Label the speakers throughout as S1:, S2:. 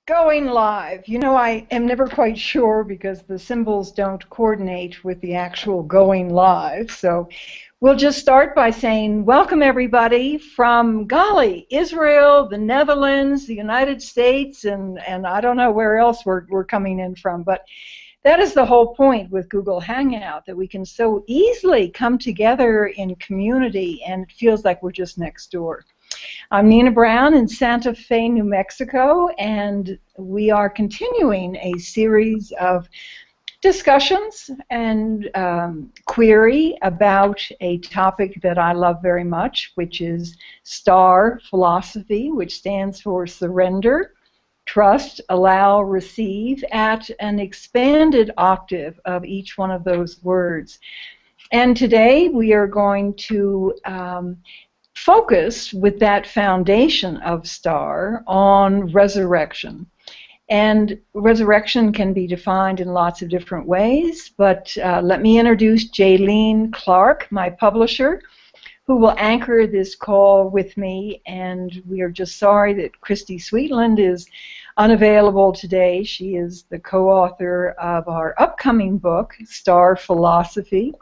S1: Going live. You know, I am never quite sure because the symbols don't coordinate with the actual going live. So we'll just start by saying welcome everybody from, golly, Israel, the Netherlands, the United States, and I don't know where else we're coming in from. But that is the whole point with Google Hangout, that we can so easily come together in community and it feels like we're just next door. I'm Nina Brown in Santa Fe, New Mexico, and we are continuing a series of discussions and query about a topic that I love very much, which is S.T.A.R philosophy, which stands for surrender, trust, allow, receive, at an expanded octave of each one of those words. And today we are going to focus with that foundation of S.T.A.R on resurrection. And resurrection can be defined in lots of different ways, but let me introduce Jaylene Clark, my publisher, who will anchor this call with me, and we are just sorry that Christy Sweetland is unavailable today. She is the co-author of our upcoming book, S.T.A.R Philosophy,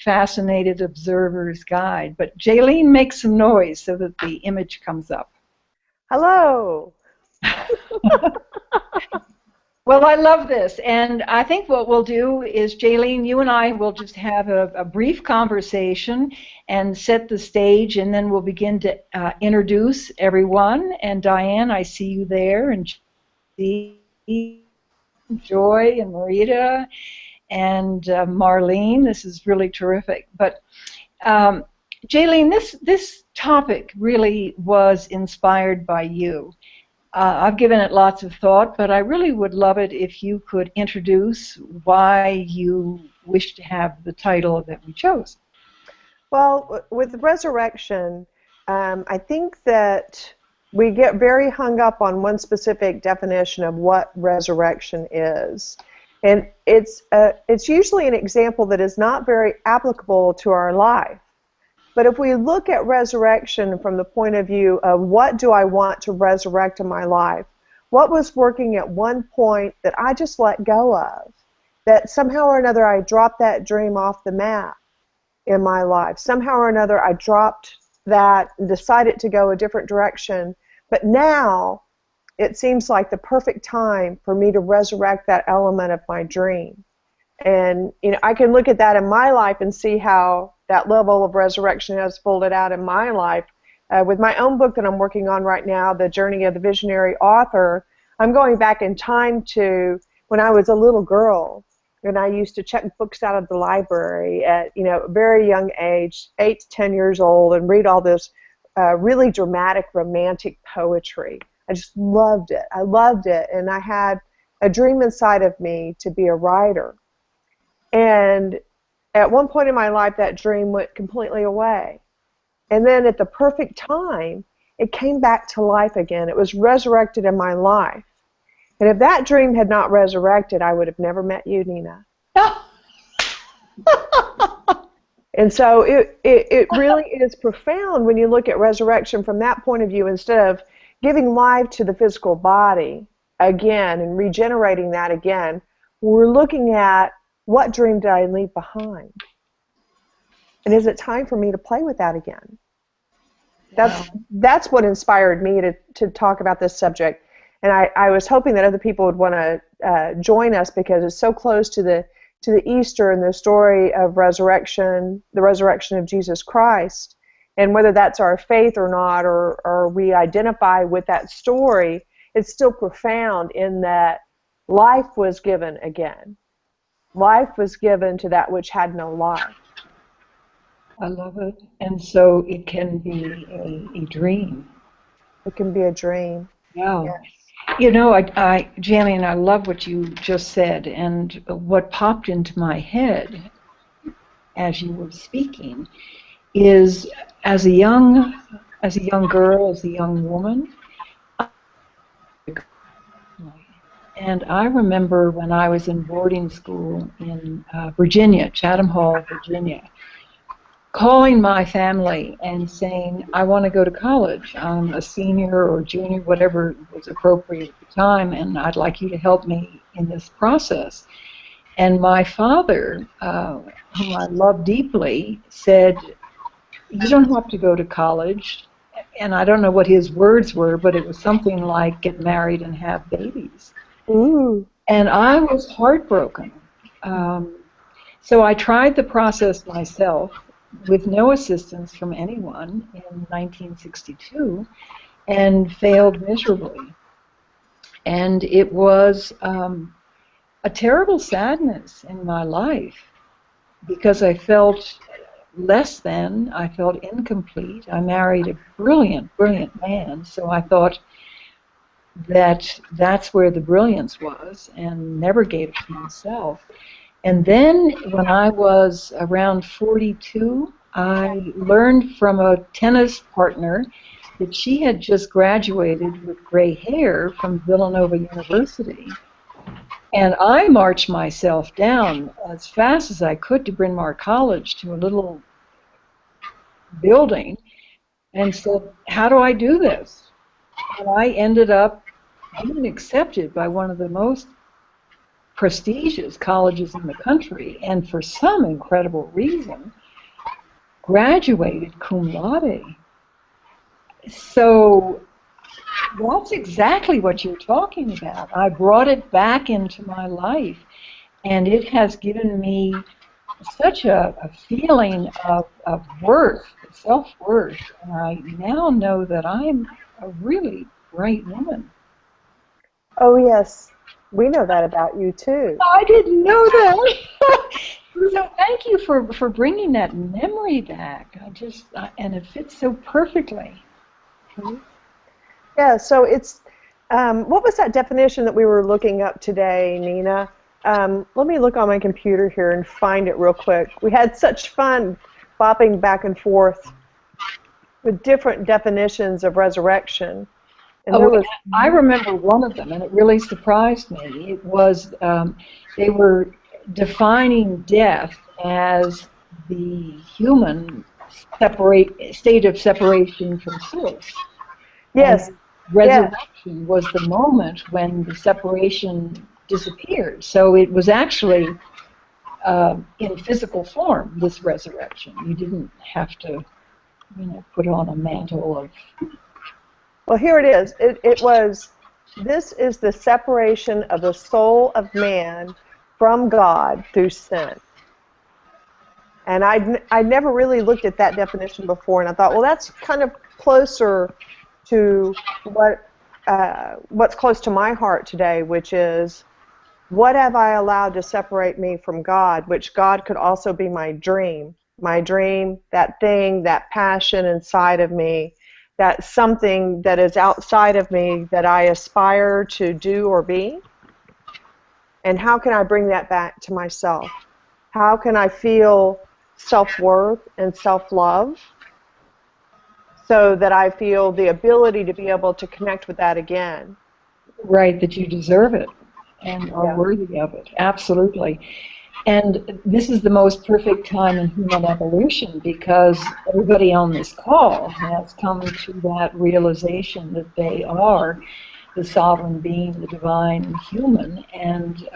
S1: Fascinated Observer's Guide. But Jaylene, makes some noise so that the image comes up.
S2: Hello.
S1: Well, I love this, and I think what we'll do is, Jaylene, you and I will just have a brief conversation and set the stage, and then we'll begin to introduce everyone. And Diane, I see you there, and Joy and Marita and Marlene. This is really terrific. But Jaylene, this topic really was inspired by you. I've given it lots of thought, but I really would love it if you could introduce why you wish to have the title that we chose.
S2: Well, with resurrection, I think that we get very hung up on one specific definition of what resurrection is. And it's usually an example that is not very applicable to our life. But if we look at resurrection from the point of view of what do I want to resurrect in my life, what was working at one point that I just let go of, that somehow or another I dropped that dream off the map in my life. Somehow or another I dropped that and decided to go a different direction. But now it seems like the perfect time for me to resurrect that element of my dream. And you know, I can look at that in my life and see how that level of resurrection has folded out in my life. With my own book that I'm working on right now, The Journey of the Visionary Author, I'm going back in time to when I was a little girl, and I used to check books out of the library at a very young age, 8 to 10 years old, and read all this really dramatic romantic poetry. I just loved it. I loved it, and I had a dream inside of me to be a writer. And at one point in my life, that dream went completely away. And then at the perfect time, it came back to life again. It was resurrected in my life. And if that dream had not resurrected, I would have never met you, Nina. And so it really is profound when you look at resurrection from that point of view. Instead of giving life to the physical body again and regenerating that again, we're looking at what dream did I leave behind? And is it time for me to play with that again? That's what inspired me to talk about this subject. And I was hoping that other people would want to join us because it's so close to the Easter and the story of resurrection, the resurrection of Jesus Christ. And whether that's our faith or not, or we identify with that story, it's still profound in that life was given again. Life was given to that which had no life.
S1: I love it. And so it can be a dream.
S2: It can be a dream.
S1: Yeah.
S2: Yes.
S1: You know, Jaylene, I love what you just said, and what popped into my head as you were speaking is, as a young girl, as a young woman, and I remember when I was in boarding school in Virginia, Chatham Hall, Virginia, calling my family and saying, I want to go to college. I'm a senior or junior, whatever was appropriate at the time, and I'd like you to help me in this process. And my father, whom I love deeply, said, you don't have to go to college. And I don't know what his words were, but it was something like get married and have babies.
S2: Ooh.
S1: And I was heartbroken. So I tried the process myself with no assistance from anyone in 1962 and failed miserably. And it was a terrible sadness in my life because I felt less than, I felt incomplete. I married a brilliant, brilliant man, so I thought that that's where the brilliance was and never gave it to myself. And then when I was around 42, I learned from a tennis partner that she had just graduated with gray hair from Villanova University. And I marched myself down as fast as I could to Bryn Mawr College to a little building and said, how do I do this? And I ended up being accepted by one of the most prestigious colleges in the country, and for some incredible reason, graduated cum laude. So that's exactly what you're talking about. I brought it back into my life, and it has given me such a feeling of worth, self-worth, and I now know that I'm a really bright woman.
S2: Oh, yes. We know that about you, too.
S1: I didn't know that. So thank you for bringing that memory back. And it fits so perfectly.
S2: Mm-hmm. Yeah, so it's, what was that definition that we were looking up today, Nina? Let me look on my computer here and find it real quick. We had such fun bopping back and forth with different definitions of resurrection. And there was,
S1: I remember one of them, and it really surprised me. It was, they were defining death as the human state of separation from source.
S2: yes,
S1: And resurrection was the moment when the separation disappeared. So it was actually in physical form, this resurrection. You didn't have to, put on a mantle of...
S2: Well, here it is. It was, this is the separation of the soul of man from God through sin. And I'd never really looked at that definition before, and I thought, well, that's kind of closer to what's close to my heart today, which is, what have I allowed to separate me from God, which God could also be my dream, that thing, that passion inside of me, that something that is outside of me that I aspire to do or be? And how can I bring that back to myself? How can I feel self-worth and self-love so that I feel the ability to be able to connect with that again?
S1: Right, that you deserve it and are worthy of it. Absolutely. And this is the most perfect time in human evolution because everybody on this call has come to that realization that they are the sovereign being, the divine human, and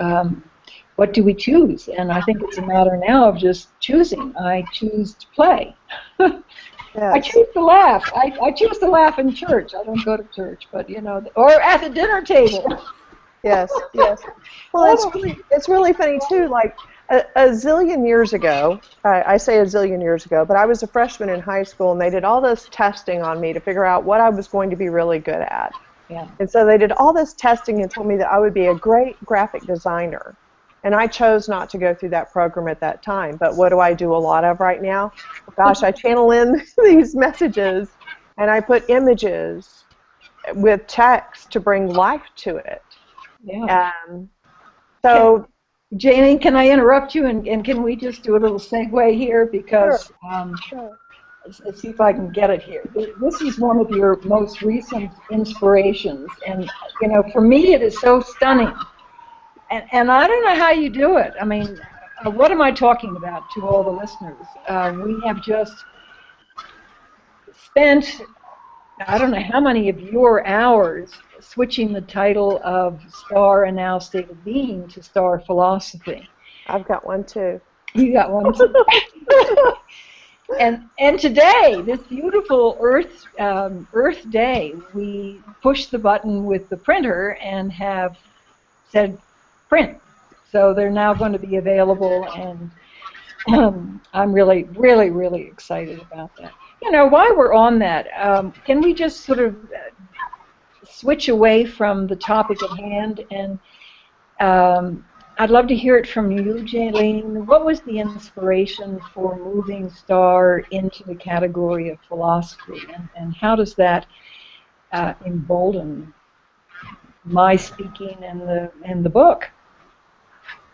S1: what do we choose? And I think it's a matter now of just choosing. I choose to play. I choose to laugh. I choose to laugh in church. I don't go to church, but or at the dinner table.
S2: Yes, yes. Well, it's really funny too. Like a zillion years ago, I say a zillion years ago, but I was a freshman in high school, and they did all this testing on me to figure out what I was going to be really good at.
S1: Yeah.
S2: And so they did all this testing and told me that I would be a great graphic designer. And I chose not to go through that program at that time. But what do I do a lot of right now? Gosh, I channel in these messages, and I put images with text to bring life to it.
S1: Yeah.
S2: So,
S1: Janie, can I interrupt you, and can we just do a little segue here? Because
S2: sure.
S1: Let's see if I can get it here. This is one of your most recent inspirations, and for me it is so stunning. And I don't know how you do it. I mean, what am I talking about to all the listeners? We have just spent, I don't know how many of your hours switching the title of S.T.A.R. A Now State of Being to S.T.A.R. Philosophy.
S2: I've got one too.
S1: You got one too. And today, this beautiful Earth Day, we pushed the button with the printer and have said print. So they're now going to be available, and I'm really, really, really excited about that. You know, while we're on that, can we just sort of switch away from the topic at hand? And I'd love to hear it from you, Jaylene. What was the inspiration for moving S.T.A.R. into the category of philosophy, and how does that embolden my speaking and the book?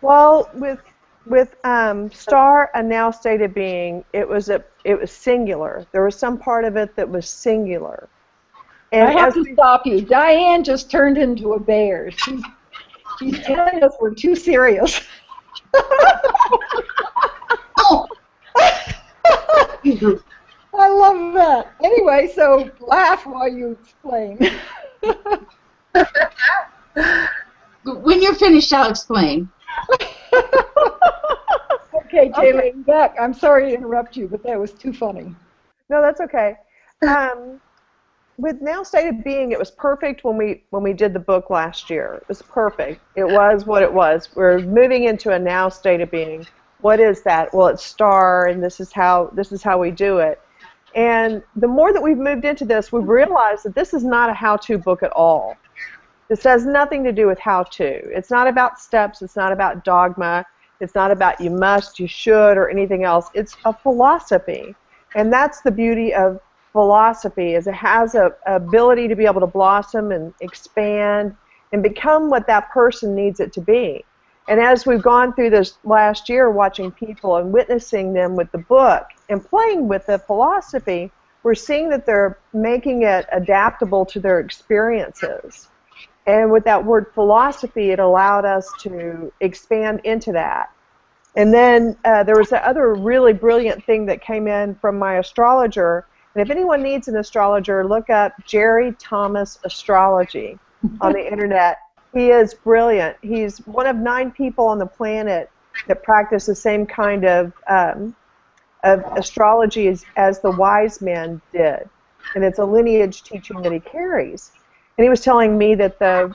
S2: Well, with S.T.A.R. A Now State of Being, it was singular. There was some part of it that was singular. And
S1: I have to stop you. Diane just turned into a bear. She's telling us we're too serious. I love that. Anyway, so laugh while you explain.
S3: When you're finished, I'll explain.
S1: Okay, Jaylene, back. I'm sorry to interrupt you, but that was too funny.
S2: No, that's okay. With Now State of Being, it was perfect when we did the book last year. It was perfect. It was what it was. We're moving into a now state of being. What is that? Well, it's S.T.A.R., and this is how we do it. And the more that we've moved into this, we've realized that this is not a how-to book at all. This has nothing to do with how-to. It's not about steps. It's not about dogma. It's not about you must, you should, or anything else. It's a philosophy. And that's the beauty of philosophy, is it has a ability to be able to blossom and expand and become what that person needs it to be. And as we've gone through this last year watching people and witnessing them with the book and playing with the philosophy, we're seeing that they're making it adaptable to their experiences. And with that word philosophy, it allowed us to expand into that. And then there was the other really brilliant thing that came in from my astrologer. And if anyone needs an astrologer, look up Jerry Thomas Astrology on the internet. He is brilliant. He's one of 9 people on the planet that practice the same kind of astrology as the wise men did. And it's a lineage teaching that he carries. And he was telling me that the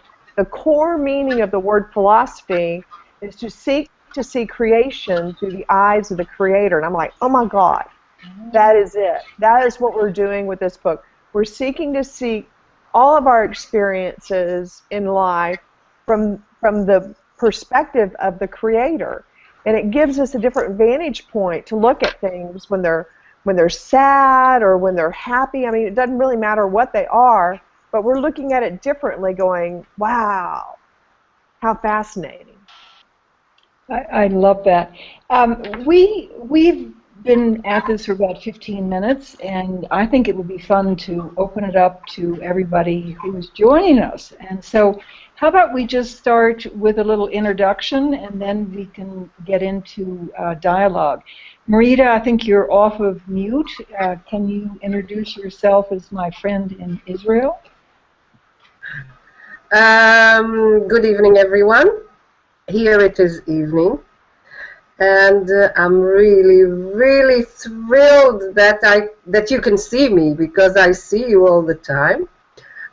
S2: core meaning of the word philosophy is to seek to see creation through the eyes of the Creator. And I'm like, oh my God. That is it. That is what we're doing with this book. We're seeking to see all of our experiences in life from the perspective of the Creator. And it gives us a different vantage point to look at things when they're sad or when they're happy. I mean, it doesn't really matter what they are, but we're looking at it differently going, wow, how fascinating.
S1: I love that. We've been at this for about 15 minutes, and I think it would be fun to open it up to everybody who's joining us. And so how about we just start with a little introduction, and then we can get into dialogue. Marita, I think you're off of mute. Can you introduce yourself as my friend in Israel?
S4: Good evening, everyone. Here it is evening. And I'm really, really thrilled that you can see me, because I see you all the time.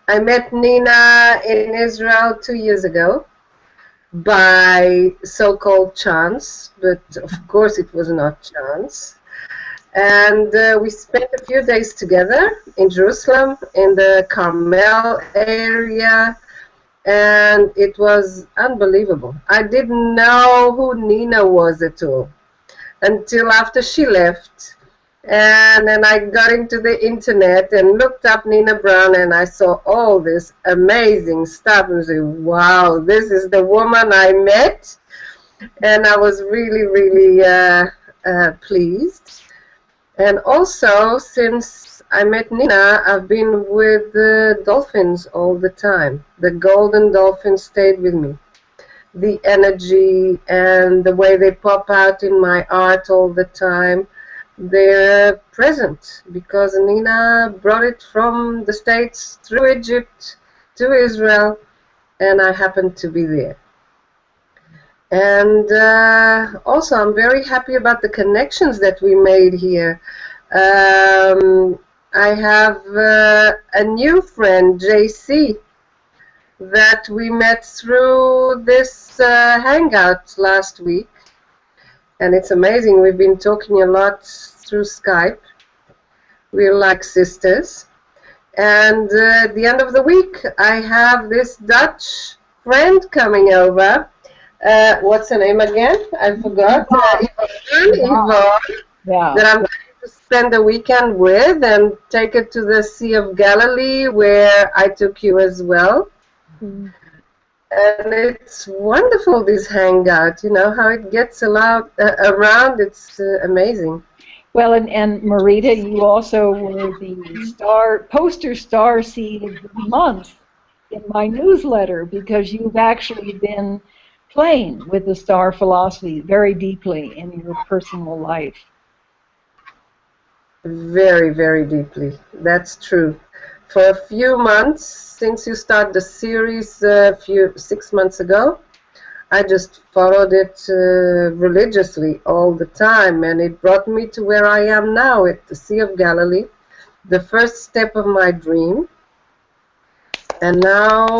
S4: I met Nina in Israel 2 years ago by so-called chance, but of course it was not chance. And we spent a few days together in Jerusalem, in the Carmel area. And it was unbelievable. I didn't know who Nina was at all until after she left. And then I got into the internet and looked up Nina Brown, and I saw all this amazing stuff. And I said, wow, this is the woman I met. And I was really, really pleased. And also, since I met Nina, I've been with the dolphins all the time. The golden dolphin stayed with me. the energy and the way they pop out in my art all the time. They're present because Nina brought it from the States through Egypt to Israel, and I happened to be there. And also, I'm very happy about the connections that we made here. I have a new friend, JC, that we met through this hangout last week. And it's amazing. We've been talking a lot through Skype. We're like sisters. And at the end of the week, I have this Dutch friend coming over. What's her name again? I forgot. Yvonne.
S1: Yeah.
S4: That I'm going to spend the weekend with and take her to the Sea of Galilee, where I took you as well.
S2: Mm.
S4: And it's wonderful, this hangout, you know, how it gets around. It's amazing.
S1: Well, and Marita, you also were the poster star seed of the month in my newsletter because you've actually been playing with the star philosophy very deeply in your personal life.
S4: Very, very deeply. That's true. For a few months, since you started the series 6 months ago, I just followed it religiously all the time, and it brought me to where I am now at the Sea of Galilee, the first step of my dream. And now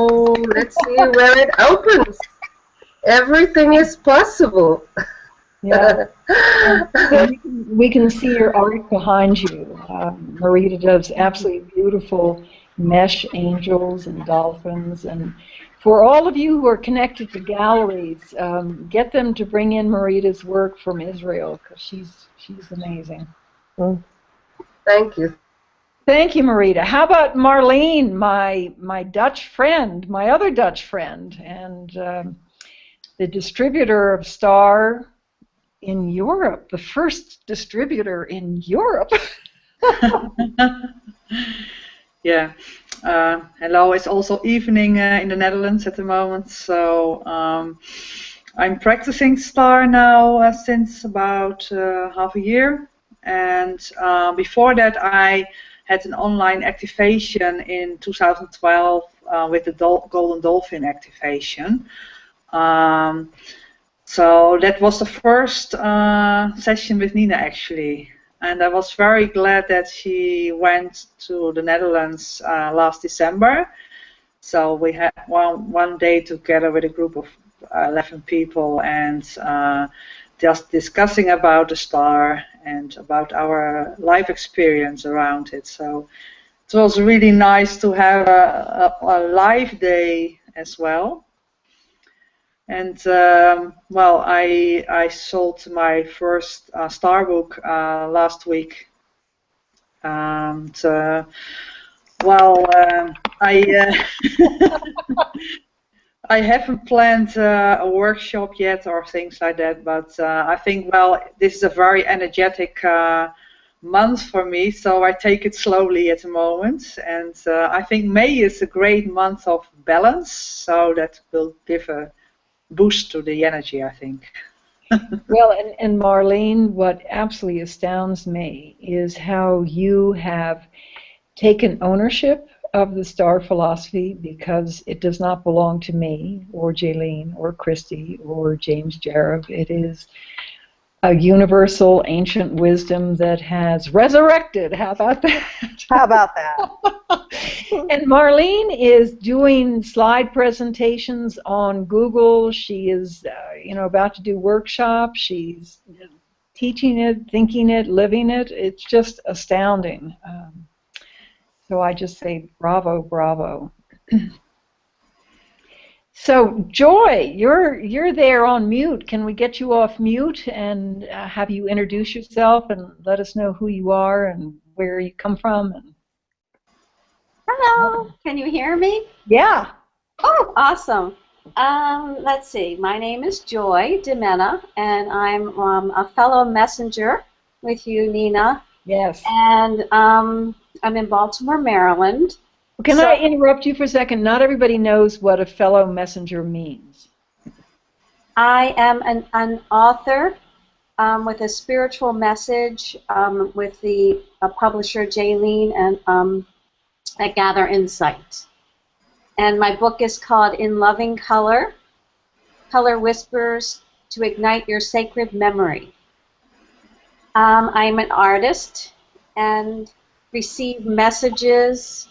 S4: let's see where it opens. Everything is possible.
S1: Yeah. So we can see your art behind you. Marita does absolutely beautiful mesh angels and dolphins. And for all of you who are connected to galleries, get them to bring in Marita's work from Israel because she's amazing.
S4: Thank you.
S1: Thank you, Marita. How about Marlene, my Dutch friend, my other Dutch friend, and the distributor of S.T.A.R. in Europe, the first distributor in Europe.
S5: Yeah. Hello, it's also evening in the Netherlands at the moment, so I'm practicing S.T.A.R. now since about half a year, and before that I had an online activation in 2012 with the Golden Dolphin activation. So that was the first session with Nina, actually, and I was very glad that she went to the Netherlands last December. So we had one day together with a group of 11 people and just discussing about the S.T.A.R. and about our life experience around it. So it was really nice to have a live day as well. And well, I sold my first S.T.A.R. book last week, and well, I haven't planned a workshop yet or things like that, but I think, well, this is a very energetic month for me, so I take it slowly at the moment, and I think May is a great month of balance, so that will give a boost to the energy, I think.
S1: Well, and Marlene, what absolutely astounds me is how you have taken ownership of the S.T.A.R. philosophy, because it does not belong to me or Jaylene or Christy or James Jareb. It is a universal ancient wisdom that has resurrected. How about that?
S2: How about that?
S1: And Marlene is doing slide presentations on Google. She is, about to do workshops. She's teaching it, thinking it, living it. It's just astounding. So I just say bravo, bravo. So Joy, you're there on mute. Can we get you off mute and have you introduce yourself and let us know who you are and where you come from?
S6: Hello, can you hear me?
S1: Yeah.
S6: Oh, awesome. Let's see. My name is Joy Dimena, and I'm a fellow messenger with you, Nina.
S1: Yes.
S6: And I'm in Baltimore, Maryland.
S1: Can I interrupt you for a second? Not everybody knows what a fellow messenger means.
S6: I am an author with a spiritual message with the publisher Jaylene and at Gather Insight. And my book is called In Loving Color, Color Whispers to Ignite Your Sacred Memory. I'm an artist and receive messages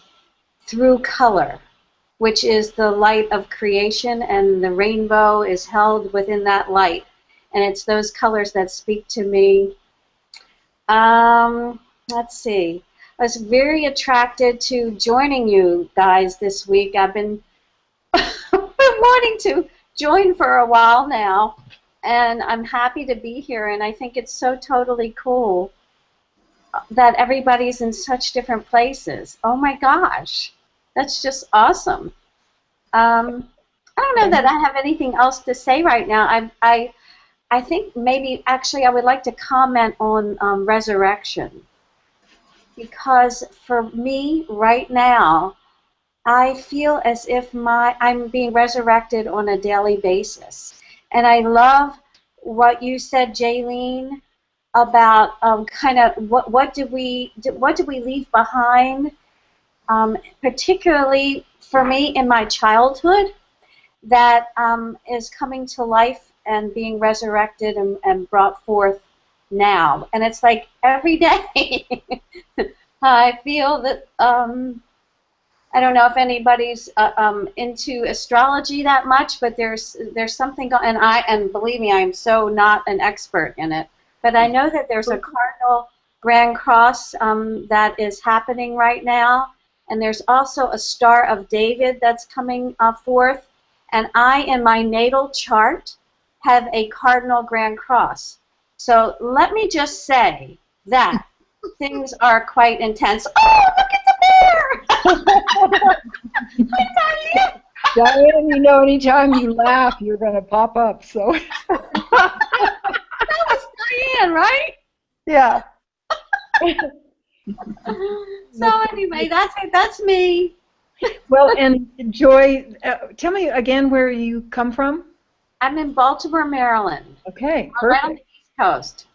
S6: through color, which is the light of creation, and the rainbow is held within that light. And it's those colors that speak to me. Let's see. I was very attracted to joining you guys this week. I've been wanting to join for a while now, and I'm happy to be here, and I think it's so totally cool that everybody's in such different places. Oh my gosh, that's just awesome. I don't know that I have anything else to say right now. I think maybe actually I would like to comment on resurrection, because for me right now, I feel as if I'm being resurrected on a daily basis. And I love what you said, Jaylene, about kind of what do we leave behind, particularly for me in my childhood, that is coming to life and being resurrected and brought forth now. And it's like every day I feel that I don't know if anybody's into astrology that much, but there's something going, and believe me, I'm so not an expert in it, but I know that there's a cardinal grand cross that is happening right now, and there's also a Star of David that's coming forth, and I, in my natal chart, have a cardinal grand cross. So let me just say that things are quite intense. Oh, look at the bear! Hi,
S1: Diane, you know, anytime you laugh, you're going to pop up. So
S6: that was Diane, right?
S2: Yeah.
S6: So anyway, that's me.
S1: well, and Joy, tell me again where you come from.
S6: I'm in Baltimore, Maryland.
S1: Okay,
S6: Around
S1: perfect.
S6: the East Coast.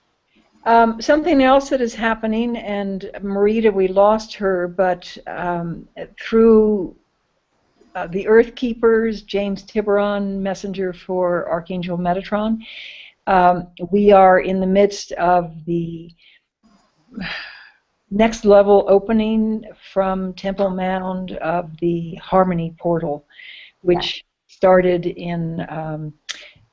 S1: Something else that is happening, and Marita, we lost her, but through the Earth Keepers, James Tiburon, messenger for Archangel Metatron, we are in the midst of the next level opening from Temple Mound of the Harmony Portal, which started in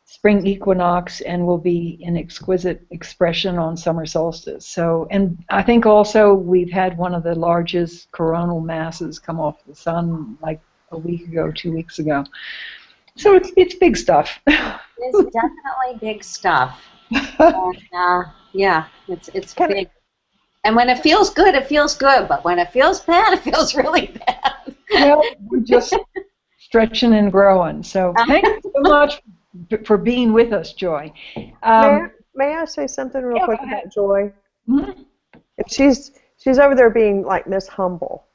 S1: spring equinox and will be in exquisite expression on summer solstice. So, and I think also we've had one of the largest coronal masses come off the sun like a week ago, 2 weeks ago. So it's big stuff.
S6: It's definitely big stuff. And, yeah, it's big. And when it feels good, it feels good. But when it feels bad, it feels really bad.
S1: Well, we're just stretching and growing. So thank you so much for being with us, Joy.
S2: May I say something real quick about Joy?
S1: Mm-hmm.
S2: She's over there being like Miss Humble.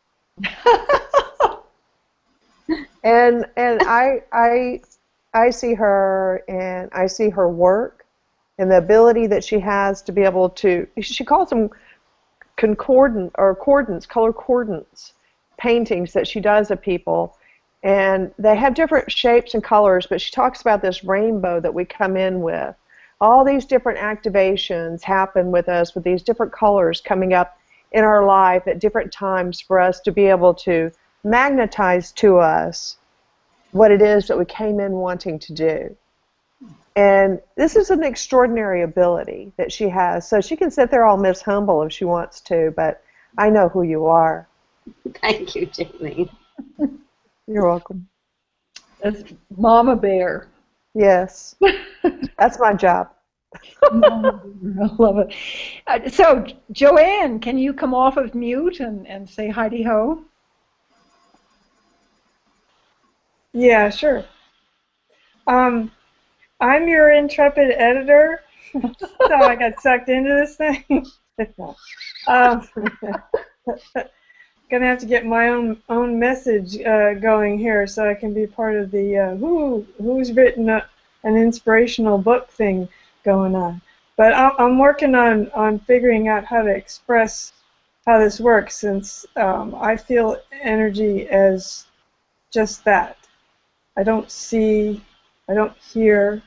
S2: and I see her, and I see her work and the ability that she has to be able to, she calls them concordant or cordants, color cordants, paintings that she does of people. And they have different shapes and colors, but she talks about this rainbow that we come in with. All these different activations happen with us with these different colors coming up in our life at different times for us to be able to magnetize to us what it is that we came in wanting to do. And this is an extraordinary ability that she has. So she can sit there all Miss Humble if she wants to, but I know who you are.
S6: Thank you, Jamie.
S2: You're welcome.
S1: That's Mama Bear.
S2: Yes. That's my job.
S1: I love it. So, Joanne, can you come off of mute and say hi-de-ho?
S7: Yeah, sure. I'm your intrepid editor, so I got sucked into this thing. Gonna have to get my own message going here, so I can be part of the who's written an inspirational book thing going on. But I'm working on figuring out how to express how this works, since I feel energy as just that. I don't see, I don't hear.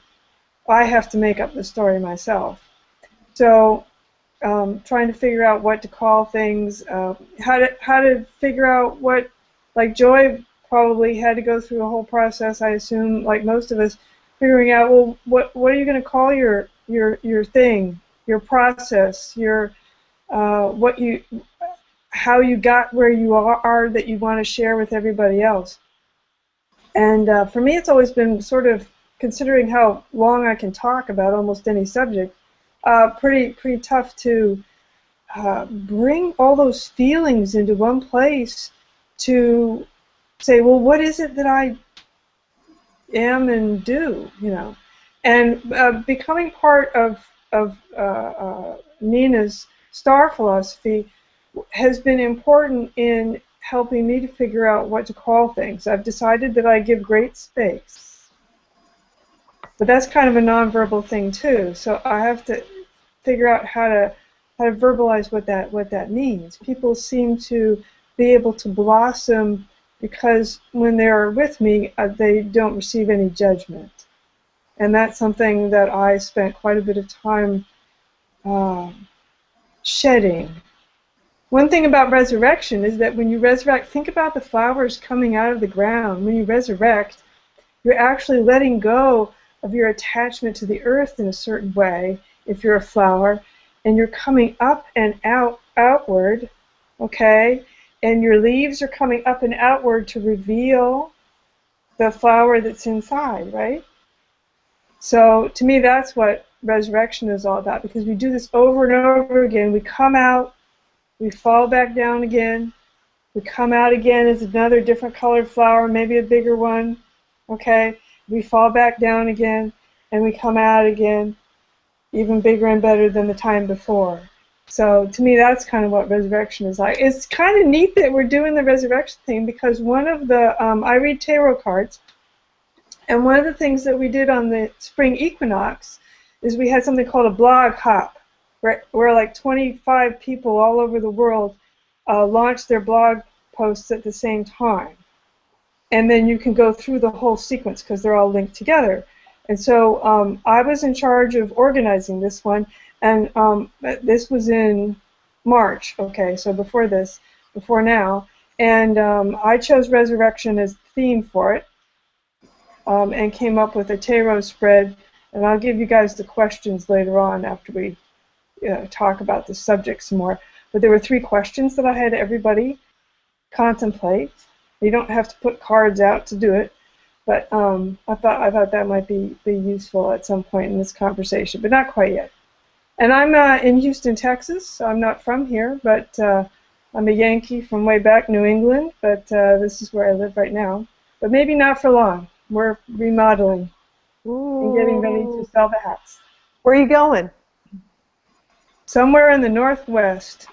S7: I have to make up the story myself. So trying to figure out what to call things, how to figure out what, like Joy probably had to go through a whole process, I assume, like most of us, figuring out, well, what are you going to call your thing, your process, your how you got where you are that you want to share with everybody else. And for me, it's always been sort of, considering how long I can talk about almost any subject, pretty tough to bring all those feelings into one place to say, well, what is it that I am and do, you know? And becoming part of Nina's S.T.A.R philosophy has been important in helping me to figure out what to call things. I've decided that I give great space. But that's kind of a nonverbal thing too, so I have to figure out how to verbalize what that means. People seem to be able to blossom because when they're with me, they don't receive any judgment. And that's something that I spent quite a bit of time shedding. One thing about resurrection is that when you resurrect, think about the flowers coming out of the ground. When you resurrect, you're actually letting go of your attachment to the earth in a certain way, if you're a flower, and you're coming up and outward, okay? And your leaves are coming up and outward to reveal the flower that's inside, right? So to me, that's what resurrection is all about, because we do this over and over again. We come out, we fall back down again, we come out again as another different colored flower, maybe a bigger one, okay? We fall back down again, and we come out again, even bigger and better than the time before. So to me, that's kind of what resurrection is like. It's kind of neat that we're doing the resurrection thing, because one of the, I read tarot cards, and one of the things that we did on the spring equinox is we had something called a blog hop, where like 25 people all over the world launched their blog posts at the same time. And then you can go through the whole sequence because they're all linked together. And so I was in charge of organizing this one, and this was in March, okay, so before now. And I chose resurrection as the theme for it, and came up with a tarot spread. And I'll give you guys the questions later on after we talk about the subject some more. But there were 3 questions that I had everybody contemplate. You don't have to put cards out to do it, but I thought that might be useful at some point in this conversation, but not quite yet. And I'm in Houston, Texas. So I'm not from here, but I'm a Yankee from way back, New England. But this is where I live right now. But maybe not for long. We're remodeling and getting ready to sell the house.
S2: Where are you going?
S7: Somewhere in the Northwest.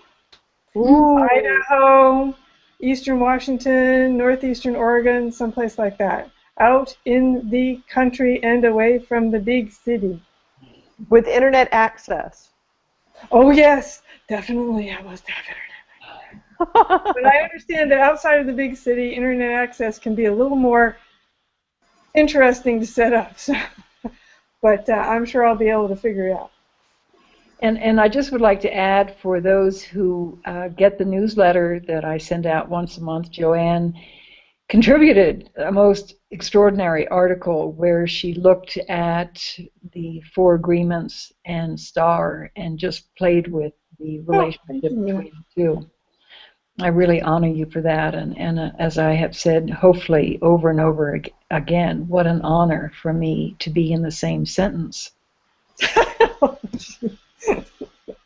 S2: Ooh.
S7: Idaho, Eastern Washington, Northeastern Oregon, someplace like that. Out in the country and away from the big city.
S2: With internet access.
S7: Oh yes, definitely I must have internet. But I understand that outside of the big city, internet access can be a little more interesting to set up. So, but I'm sure I'll be able to figure it out.
S1: And I just would like to add, for those who get the newsletter that I send out once a month, Joanne contributed a most extraordinary article where she looked at the 4 agreements and S.T.A.R and just played with the relationship between the 2. I really honor you for that, and as I have said, hopefully over and over again, what an honor for me to be in the same sentence.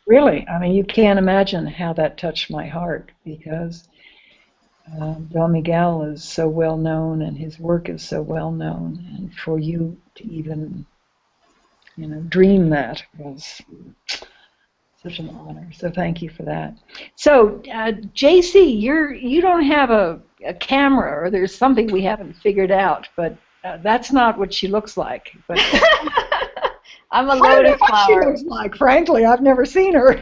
S1: Really, I mean, you can't imagine how that touched my heart, because Don Miguel is so well known and his work is so well known, and for you to even, dream that was such an honor. So thank you for that. So JC, you don't have a camera, or there's something we haven't figured out, but That's not what she looks like. But
S8: I'm a
S1: I don't know
S8: lotus
S1: what she
S8: flower.
S1: looks like. Frankly, I've never seen her.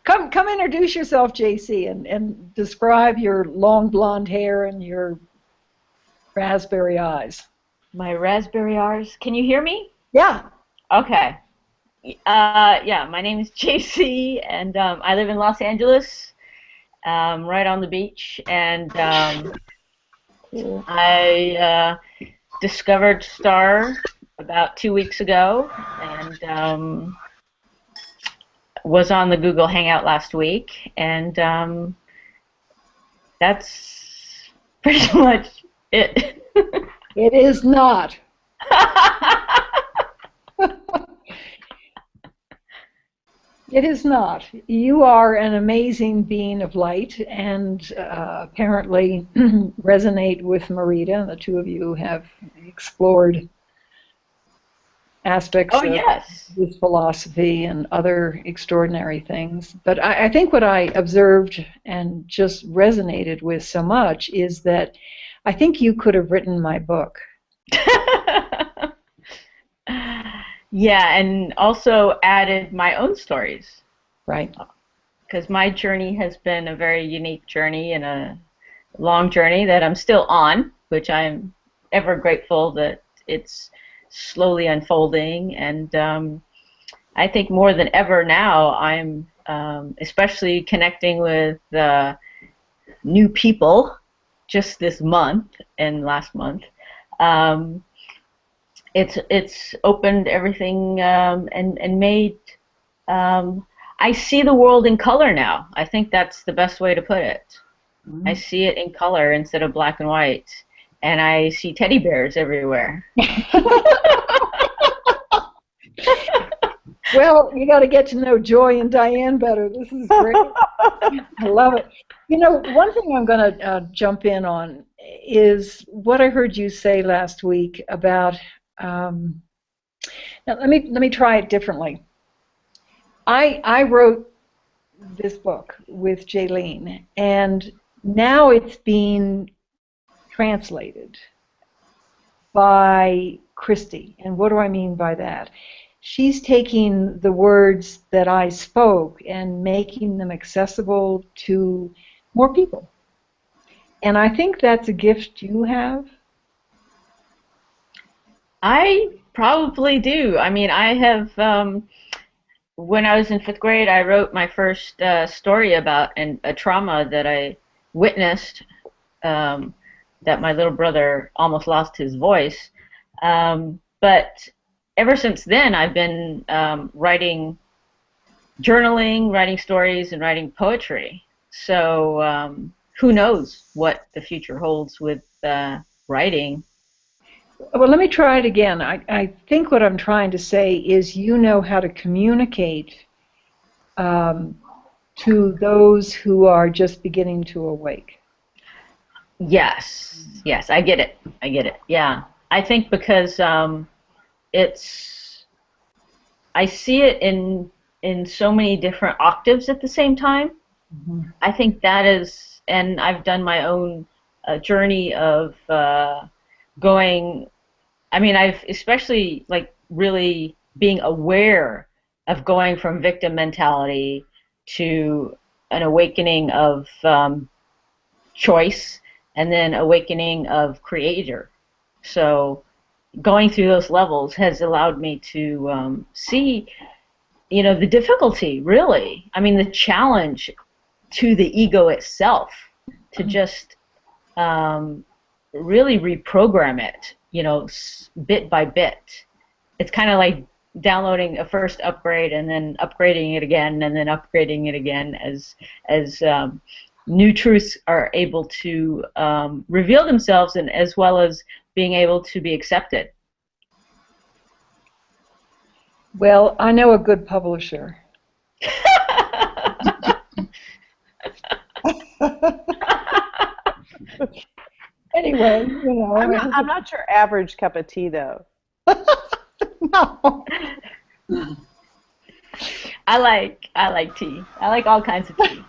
S1: Come introduce yourself, JC, and describe your long blonde hair and your raspberry eyes.
S8: My raspberry R's. Can you hear me?
S1: Yeah.
S8: Okay. Yeah, my name is JC, and I live in Los Angeles, right on the beach, and
S1: Cool.
S8: I discovered S.T.A.R about 2 weeks ago, and was on the Google Hangout last week, and that's pretty much it.
S1: It is not. It is not. You are an amazing being of light, and apparently resonate with Marita. The two of you have explored aspects
S8: Oh,
S1: of
S8: yes.
S1: his philosophy and other extraordinary things. But I think what I observed and just resonated with so much is that I think you could have written my book.
S8: Yeah, and also added my own stories.
S1: Right.
S8: Because my journey has been a very unique journey and a long journey that I'm still on, which I'm ever grateful that it's slowly unfolding. And I think more than ever now, I'm especially connecting with new people just this month and last month. It's opened everything and made I see the world in color now. I think that's the best way to put it.
S1: Mm-hmm.
S8: I see it in color instead of black and white, and I see teddy bears everywhere.
S1: Well, you got to get to know Joy and Diane better. This is great. I love it. You know, one thing I'm going to jump in on is what I heard you say last week about. Now, let me try it differently. I wrote this book with Jaylene, and now it's being translated by Christy. And what do I mean by that? She's taking the words that I spoke and making them accessible to more people. And I think that's a gift you have.
S8: I probably do. I mean, I have, when I was in 5th grade, I wrote my first story about a trauma that I witnessed, that my little brother almost lost his voice. But ever since then, I've been journaling, writing stories, and writing poetry. So who knows what the future holds with writing.
S1: Well, let me try it again. I think what I'm trying to say is you know how to communicate to those who are just beginning to awake.
S8: Yes, I get it. Yeah, I think because I see it in so many different octaves at the same time.
S1: Mm-hmm.
S8: I think that is, and I've done my own journey of going. I mean, I've especially like really being aware of going from victim mentality to an awakening of choice, and then awakening of creator. So going through those levels has allowed me to see, the difficulty, really. I mean, the challenge to the ego itself to just really reprogram it, bit by bit. It's kind of like downloading a first upgrade and then upgrading it again and then upgrading it again as new truths are able to reveal themselves, and as well as being able to be accepted.
S1: Well, I know a good publisher. Anyway,
S2: I'm not your average cup of tea, though.
S1: No.
S8: I like tea. I like all kinds of tea.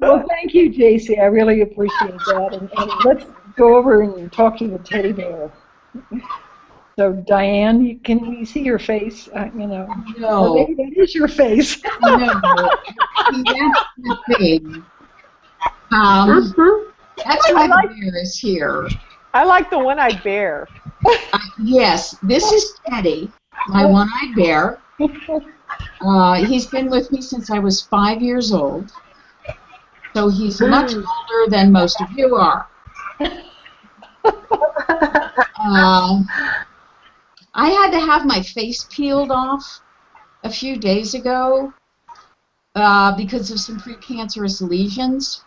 S1: Well, thank you, JC. I really appreciate that. And go over and talk to the teddy bear. So, Diane, can we see your face? You know, or
S3: No,
S1: maybe that is your face.
S3: no. See, that's the thing.
S4: Mhm.
S3: That's why the bear is here.
S2: I like the one-eyed bear.
S3: Yes, this is Teddy, my one-eyed bear. He's been with me since I was 5 years old, so he's much older than most of you are. I had to have my face peeled off a few days ago because of some precancerous lesions.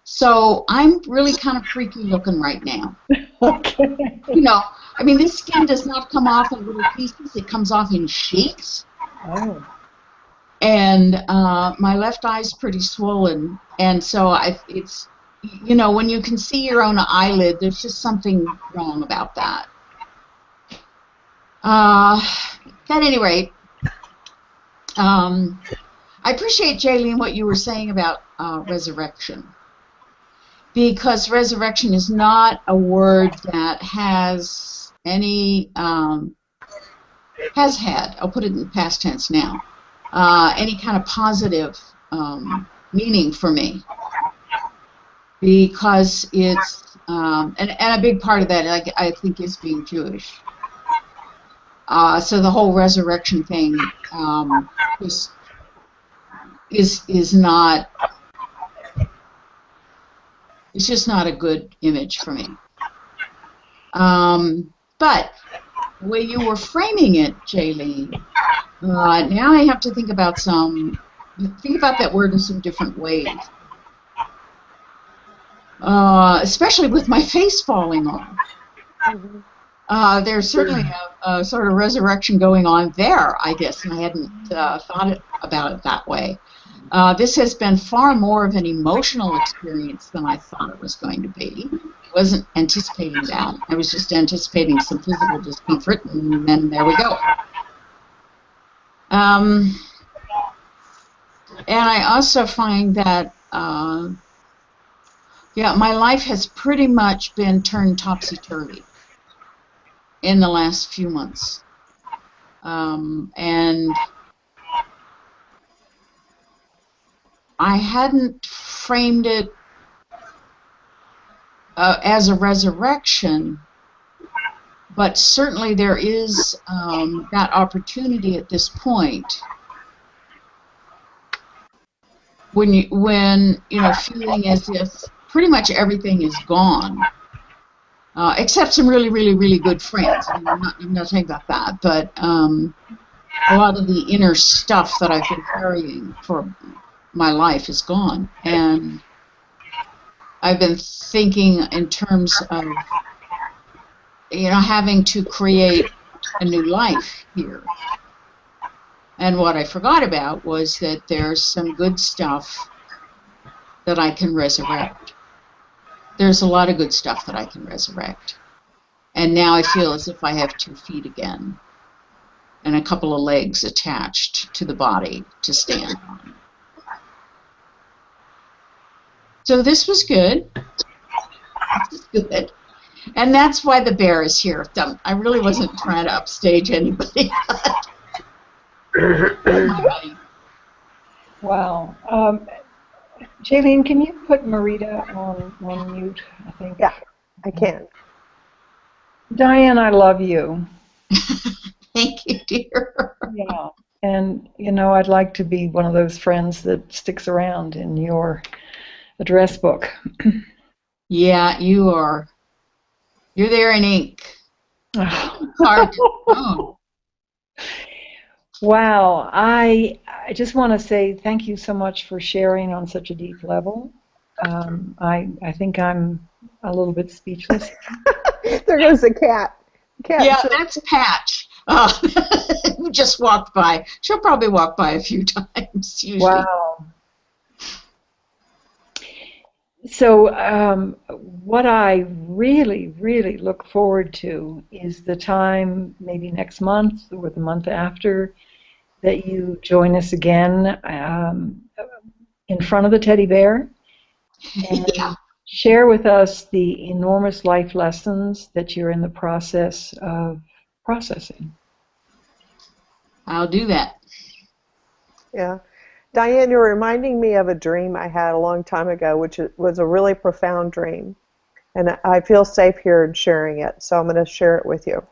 S3: So I'm really kind of freaky looking right now.
S1: Okay.
S3: You know, I mean, this skin does not come off in little pieces. It comes off in sheets.
S1: Oh.
S3: And my left eye's pretty swollen. And so it's, you know, when you can see your own eyelid, there's just something wrong about that. At any rate, I appreciate, Jaylene, what you were saying about resurrection. Because resurrection is not a word that has any, has had, I'll put it in the past tense now, any kind of positive meaning for me. Because it's, and a big part of that, I think, is being Jewish. So the whole resurrection thing is not, it's just not a good image for me. But the way you were framing it, Jaylene, now I have to think about that word in some different ways. Especially with my face falling off. There's certainly a sort of resurrection going on there, I guess, and I hadn't thought about it that way. This has been far more of an emotional experience than I thought it was going to be. I wasn't anticipating that. I was just anticipating some physical discomfort, and then there we go. And I also find that, yeah, my life has pretty much been turned topsy-turvy in the last few months. And I hadn't framed it as a resurrection, but certainly there is that opportunity at this point when you know, feeling as if pretty much everything is gone, except some really, really, really good friends. I mean, I'm not talking about that, but a lot of the inner stuff that I've been carrying for my life is gone, and I've been thinking in terms of, you know, having to create a new life here. And what I forgot about was that there's some good stuff that I can resurrect. There's a lot of good stuff that I can resurrect. And now I feel as if I have 2 feet again and a couple of legs attached to the body to stand on. So this was good. This was good. And that's why the bear is here. I really wasn't trying to upstage anybody.
S1: Wow. Jaylene, can you put Marita on mute, I think?
S2: Yeah, I can.
S1: Diane, I love you.
S3: Thank you, dear.
S1: Yeah. And, you know, I'd like to be one of those friends that sticks around in your address book.
S3: Yeah, you are. You're there in ink. Hard to know.
S1: Wow. I just want to say thank you so much for sharing on such a deep level. I think I'm a little bit speechless.
S2: There goes the cat.
S3: Yeah, that's Patch. Who just walked by. She'll probably walk by a few times, usually.
S1: Wow. So what I really, really look forward to is the time, maybe next month or the month after, that you join us again in front of the teddy bear and share with us the enormous life lessons that you're in the process of processing.
S3: I'll do that.
S2: Yeah. Diane, you're reminding me of a dream I had a long time ago, which was a really profound dream. And I feel safe here in sharing it, so I'm going to share it with you.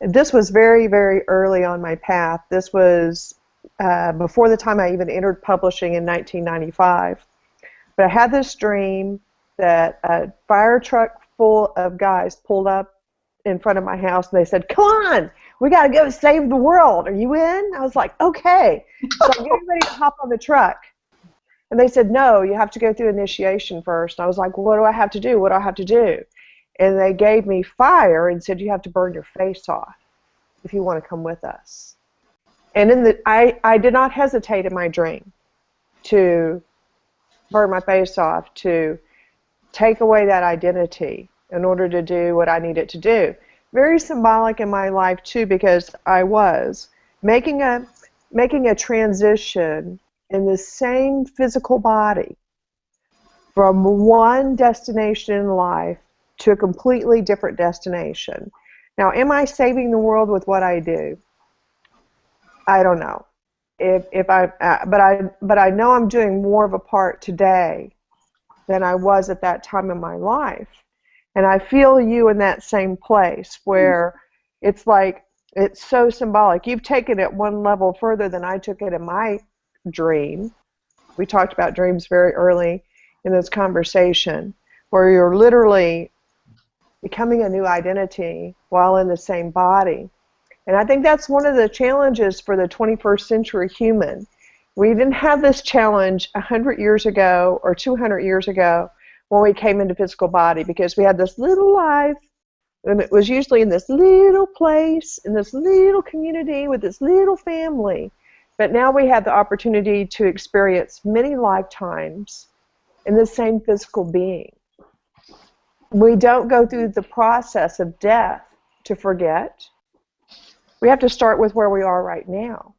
S2: This was very, very early on my path. This was before the time I even entered publishing in 1995. But I had this dream that a fire truck full of guys pulled up in front of my house, and they said, "Come on, we got to go save the world. Are you in?" I was like, "Okay." So I'm getting ready to hop on the truck. And they said, "No, you have to go through initiation first." And I was like, "What do I have to do? What do I have to do?" And they gave me fire and said, "You have to burn your face off if you want to come with us." And I did not hesitate in my dream to burn my face off, to take away that identity in order to do what I needed to do. Very symbolic in my life too, because I was making a transition in the same physical body from one destination in life to a completely different destination. Now, am I saving the world with what I do? I don't know. But I know I'm doing more of a part today than I was at that time in my life. And I feel you in that same place where it's like, it's so symbolic. You've taken it one level further than I took it in my dream. We talked about dreams very early in this conversation, where you're literally becoming a new identity while in the same body. And I think that's one of the challenges for the 21st century human. We didn't have this challenge 100 years ago or 200 years ago when we came into physical body, because we had this little life, and it was usually in this little place, in this little community with this little family. But now we have the opportunity to experience many lifetimes in the same physical being. We don't go through the process of death to forget. We have to start with where we are right now.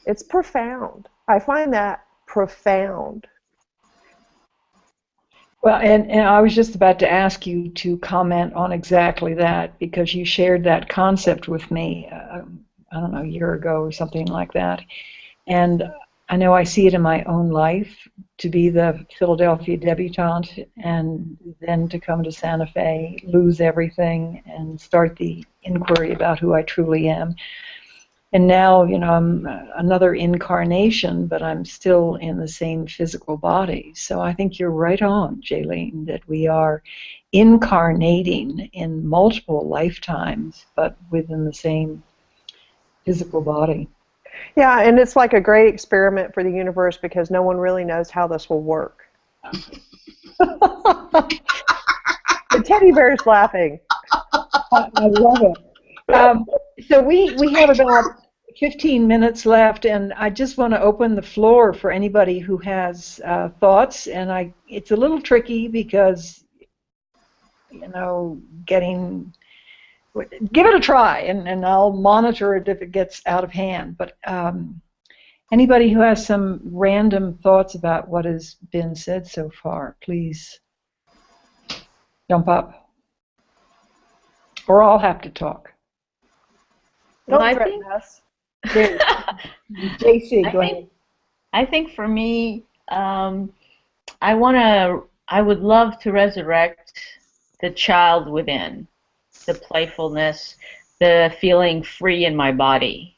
S2: It's profound. I find that profound.
S1: Well, and I was just about to ask you to comment on exactly that, because you shared that concept with me, I don't know, a year ago or something like that. And I know I see it in my own life, to be the Philadelphia debutante and then to come to Santa Fe, lose everything, and start the inquiry about who I truly am. And now, you know, I'm another incarnation, but I'm still in the same physical body. So I think you're right on, Jaylene, that we are incarnating in multiple lifetimes, but within the same physical body.
S2: Yeah, and it's like a great experiment for the universe, because no one really knows how this will work. The teddy bear's laughing.
S1: I love it. So we have about 15 minutes left, and I just want to open the floor for anybody who has thoughts. And it's a little tricky because, you know, give it a try, and I'll monitor it if it gets out of hand. But anybody who has some random thoughts about what has been said so far, please jump up. Or I'll have to talk.
S2: Don't threaten us.
S1: JC, go ahead.
S8: I think for me, I would love to resurrect the child within, the playfulness, the feeling free in my body,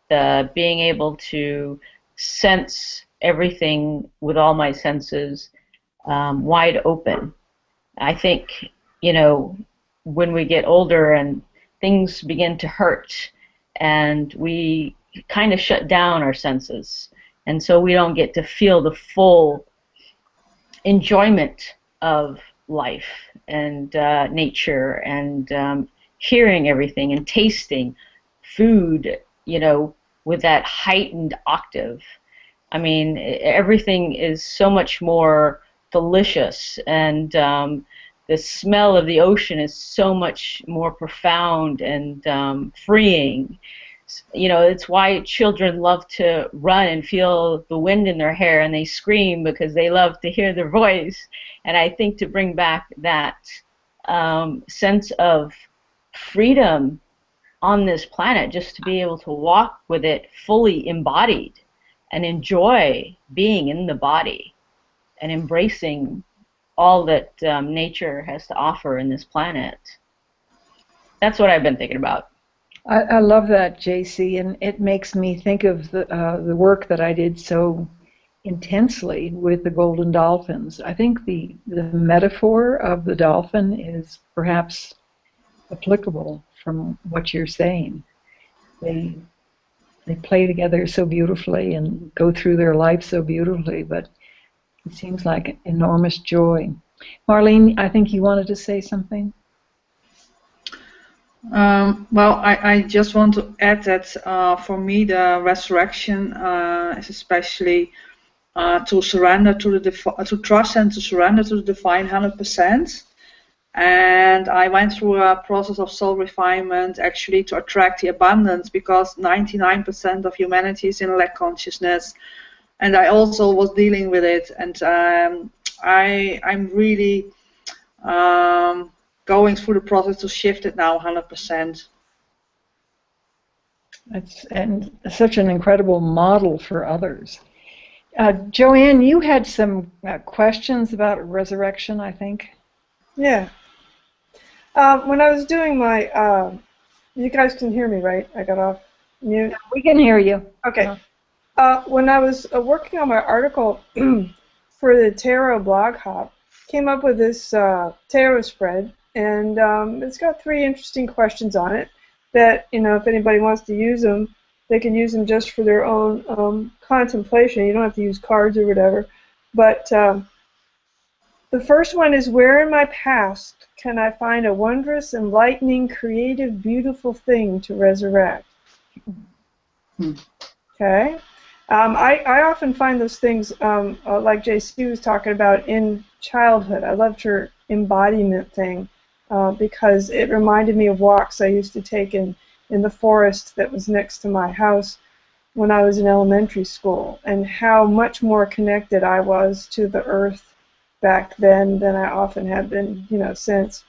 S8: the being able to sense everything with all my senses wide open. I think, you know, when we get older and things begin to hurt and we kind of shut down our senses, and so we don't get to feel the full enjoyment of life and nature and hearing everything and tasting food, you know, with that heightened octave. I mean, everything is so much more delicious, and the smell of the ocean is so much more profound and freeing. It's why children love to run and feel the wind in their hair, and they scream because they love to hear their voice. And I think to bring back that sense of freedom on this planet, just to be able to walk with it fully embodied and enjoy being in the body and embracing all that nature has to offer in this planet. That's what I've been thinking about.
S1: I love that, JC, and it makes me think of the work that I did so intensely with the golden dolphins. I think the metaphor of the dolphin is perhaps applicable from what you're saying. They play together so beautifully and go through their life so beautifully, but it seems like enormous joy. Marlene, I think you wanted to say something?
S5: Well, I just want to add that for me the resurrection is especially to surrender to trust and to surrender to the divine 100%. And I went through a process of soul refinement actually to attract the abundance, because 99% of humanity is in lack consciousness, and I also was dealing with it, and I'm really going through the process to shift it now 100%.
S1: And such an incredible model for others. Joanne, you had some questions about resurrection, I think.
S7: Yeah. When I was doing my, you guys can hear me, right? I got off mute.
S1: We can hear you.
S7: Okay. When I was working on my article for the tarot blog hop, came up with this tarot spread, and it's got 3 interesting questions on it that, if anybody wants to use them, they can use them just for their own contemplation. You don't have to use cards or whatever. But the first one is, where in my past can I find a wondrous, enlightening, creative, beautiful thing to resurrect? Okay. I often find those things, like JC was talking about, in childhood. I loved her embodiment thing because it reminded me of walks I used to take in the forest that was next to my house when I was in elementary school, and how much more connected I was to the earth back then than I often have been, since.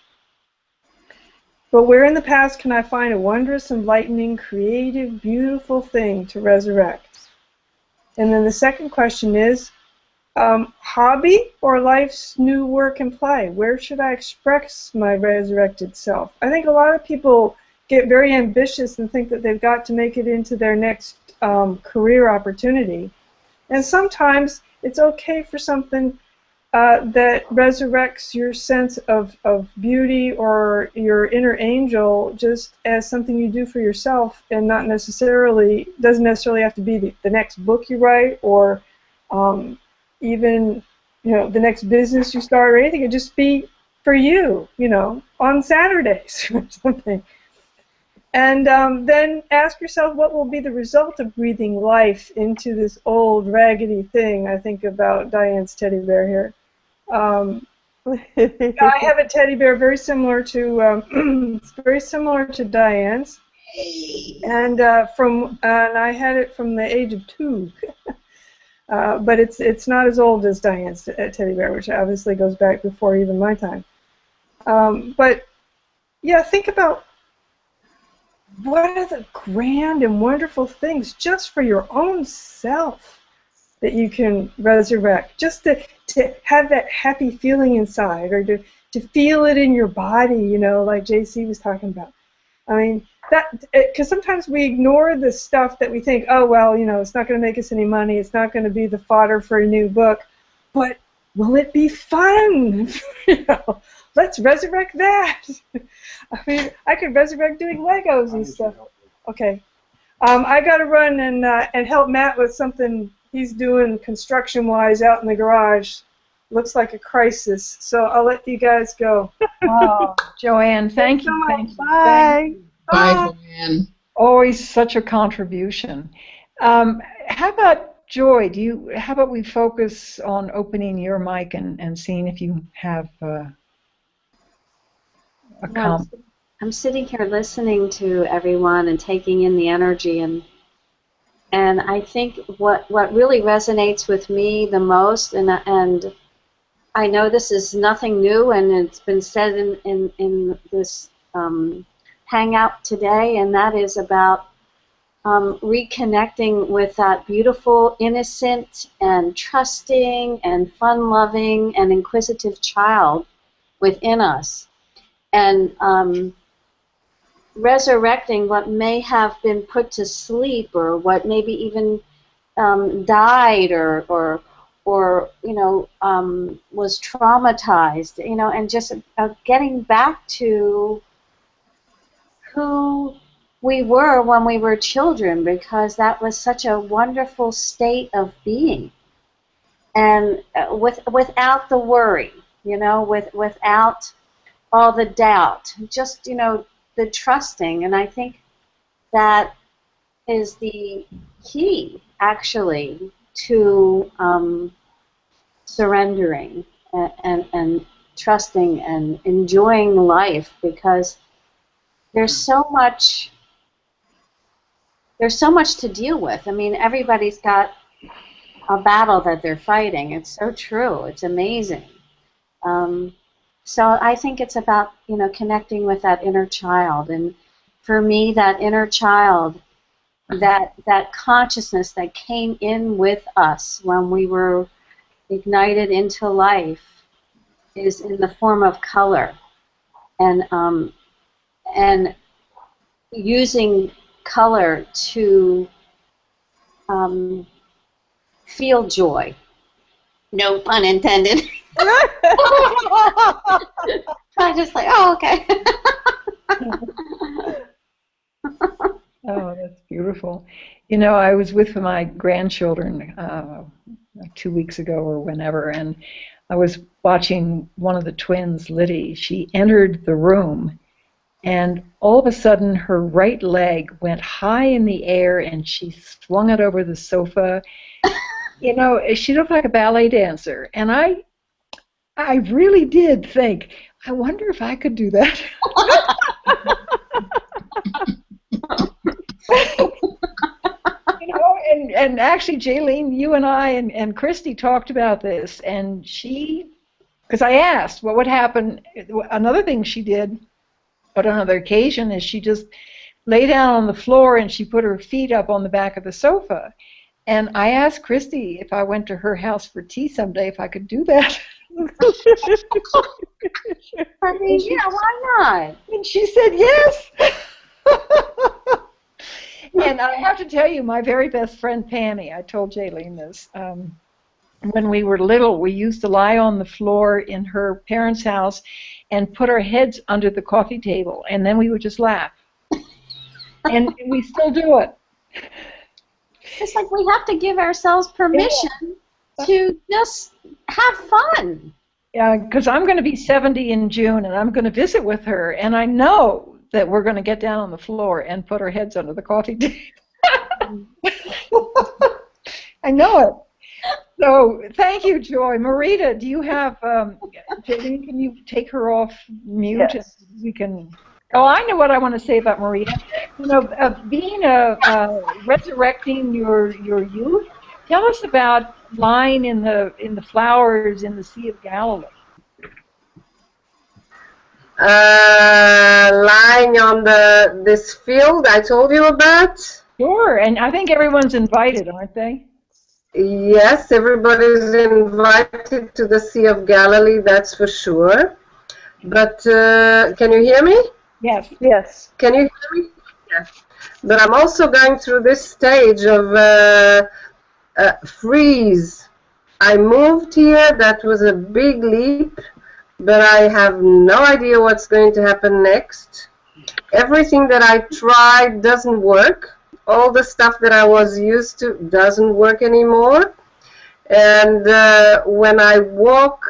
S7: But where in the past can I find a wondrous, enlightening, creative, beautiful thing to resurrect? And then the second question is, hobby or life's new work and play? Where should I express my resurrected self? I think a lot of people get very ambitious and think that they've got to make it into their next career opportunity. And sometimes it's okay for something that resurrects your sense of beauty or your inner angel just as something you do for yourself, and doesn't necessarily have to be the next book you write, or even the next business you start, or anything. It just be for you, on Saturdays or something. And then ask yourself, what will be the result of breathing life into this old raggedy thing? I think about Diane's teddy bear here. I have a teddy bear very similar to Diane's, and I had it from the age of 2. But it's not as old as Diane's teddy bear, which obviously goes back before even my time. But yeah, think about what are the grand and wonderful things just for your own self that you can resurrect, just to have that happy feeling inside, or to feel it in your body, like JC was talking about. I mean, because sometimes we ignore the stuff that we think, oh, well, it's not going to make us any money, it's not going to be the fodder for a new book, but will it be fun? Let's resurrect that. I mean, I could resurrect doing Legos and stuff. Okay. I got to run and help Matt with something he's doing construction-wise out in the garage. Looks like a crisis. So I'll let you guys go.
S1: Oh, Joanne, thank you. Thank you.
S2: Bye.
S3: Bye, Joanne.
S1: Always such a contribution. How about Joy? How about we focus on opening your mic and seeing if you have a comment?
S6: I'm sitting here listening to everyone and taking in the energy, and I think what really resonates with me the most, and I know this is nothing new, and it's been said in this hangout today, and that is about reconnecting with that beautiful, innocent, and trusting, and fun-loving, and inquisitive child within us, and resurrecting what may have been put to sleep, or what maybe even died, or was traumatized, and just getting back to who we were when we were children, because that was such a wonderful state of being, and without the worry, without all the doubt, just the trusting. And I think that is the key, actually, to surrendering and trusting and enjoying life, because there's so much to deal with. I mean, everybody's got a battle that they're fighting. It's so true. It's amazing. So I think it's about connecting with that inner child, and for me, that inner child, that consciousness that came in with us when we were ignited into life, is in the form of color, and using color to feel joy. No pun intended. I just like, oh, okay.
S1: Oh, that's beautiful. I was with my grandchildren 2 weeks ago or whenever, and I was watching one of the twins, Liddy. She entered the room, and all of a sudden her right leg went high in the air, and she swung it over the sofa. She looked like a ballet dancer, and I really did think, I wonder if I could do that. And actually, Jaylene, you and I and Christy talked about this, and because I asked what would happen. Another thing she did, but on another occasion, is she just lay down on the floor and she put her feet up on the back of the sofa. And I asked Christy if I went to her house for tea someday if I could do that.
S6: I mean, yeah, why not?
S1: And she said yes. And I have to tell you, my very best friend Pammy, I told Jaylene this, when we were little, we used to lie on the floor in her parents' house and put our heads under the coffee table, and then we would just laugh. And we still do it.
S6: It's like we have to give ourselves permission to just have fun.
S1: Yeah, because I'm going to be 70 in June, and I'm going to visit with her, and I know that we're going to get down on the floor and put our heads under the coffee table. I know it. So thank you, Joy. Marita, do you have, Jaylene, can you take her off mute?
S2: Yes.
S1: And we can. Oh, I know what I want to say about Marita. Being resurrecting your youth. Tell us about lying in the flowers in the Sea of Galilee.
S4: Lying on this field I told you about.
S1: Sure, and I think everyone's invited, aren't they?
S4: Yes, everybody's invited to the Sea of Galilee, that's for sure. But can you hear me?
S1: Yes.
S2: Yes.
S4: Can you hear me? Yes. But I'm also going through this stage of freeze. I moved here, that was a big leap, but I have no idea what's going to happen next. Everything that I tried doesn't work. All the stuff that I was used to doesn't work anymore. And when I walk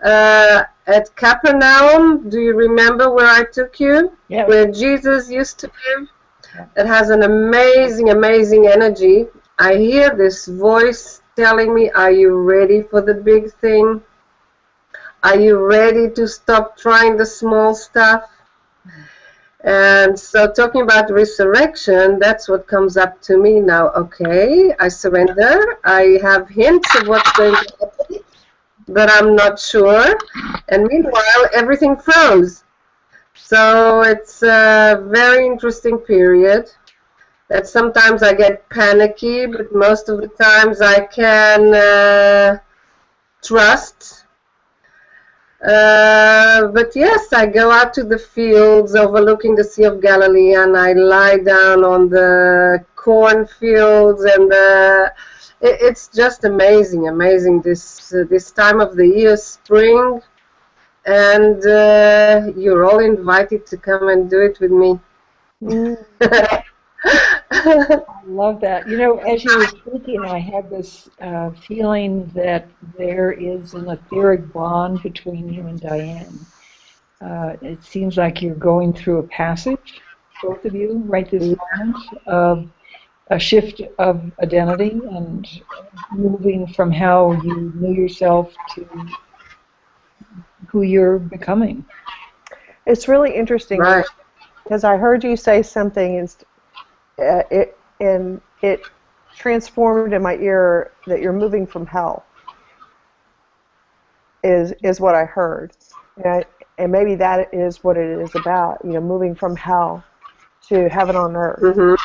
S4: at Capernaum, do you remember where I took you?
S1: Yeah.
S4: Where Jesus used to live? It has an amazing, amazing energy. I hear this voice telling me, are you ready for the big thing? Are you ready to stop trying the small stuff? And so talking about resurrection, that's what comes up to me now. Okay, I surrender. I have hints of what's going to happen, but I'm not sure. And meanwhile, everything froze. So it's a very interesting period. That sometimes I get panicky, but most of the times I can trust. But yes, I go out to the fields overlooking the Sea of Galilee, and I lie down on the cornfields, and it's just amazing, amazing this time of the year, spring, and you're all invited to come and do it with me.
S1: I love that. You know, as you were speaking, I had this feeling that there is an etheric bond between you and Diane. It seems like you're going through a passage, both of you, right this moment, of a shift of identity and moving from how you knew yourself to who you're becoming.
S2: It's really interesting,
S4: Right.
S2: because I heard you say something, and it transformed in my ear that you're moving from hell. Is what I heard, and maybe that is what it is about. You know, moving from hell to heaven on earth.
S4: Mm-hmm.